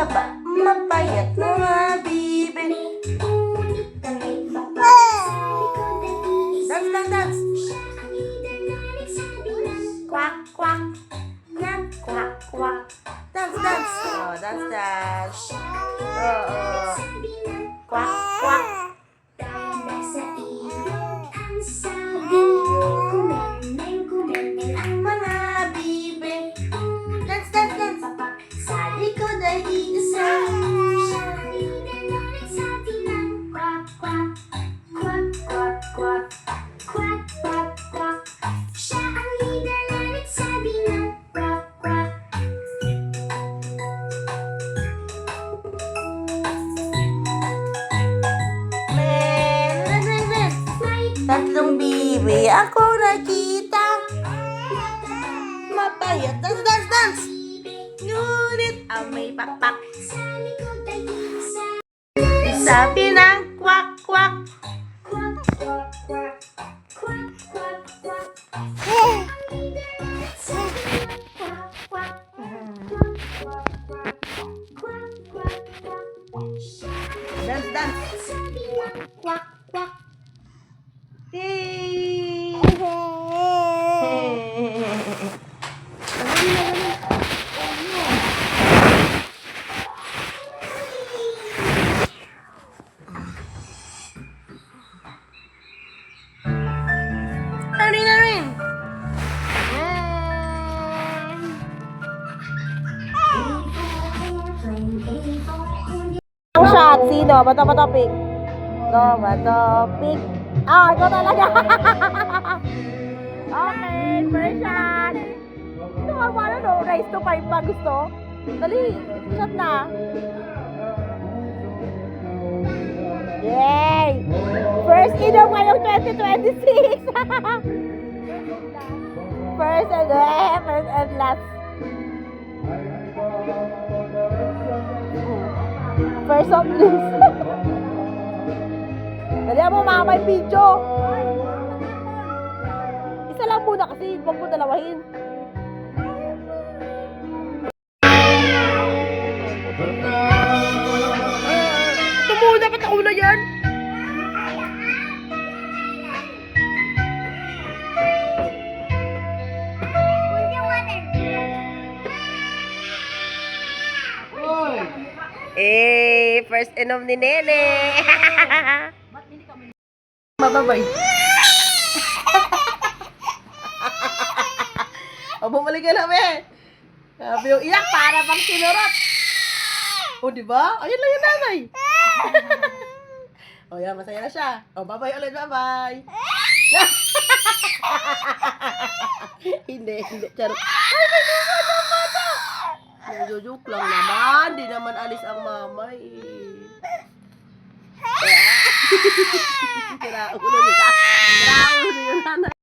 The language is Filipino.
Mapayat na nga, bibi. Dance. Quack, quack. Quack, quack, quack. Dance. Oh, dance. Oh. Quack, quack. Mga bibi. Dance. Sa likod ay iisa. Tatlong bibi ako nakita. Mapayat. Dance. Ngunit ang may pakpak. Sabi ng kwak, kwak. Dance. Kwak, kwak. Rin. Ang shot, sino? Bato pick. Ikaw talaga. Okay, first shot. Ito nga paano no? Race to 5 pa gusto? Dali, shot na. Yay! First inom ngayong 2026. First and last. First of drinks. Dali mo mga may video. Isa lang muna kasi huwag mo dalawahin. Ito muna, ba't ako na yan? First inom ni Nene. Mababay. O, bumalik ka namin. Sabi yung iyak para pang sinurot. O, diba? Ayun lang yung nanay. O, yan, masaya na siya. O, bye-bye ulit, bye-bye. Hindi. Charot. Ay, may bata. Jojoke lang naman. Di naman alis ang mama eh. Sira ulo yun. Sira ulo yun, nanay.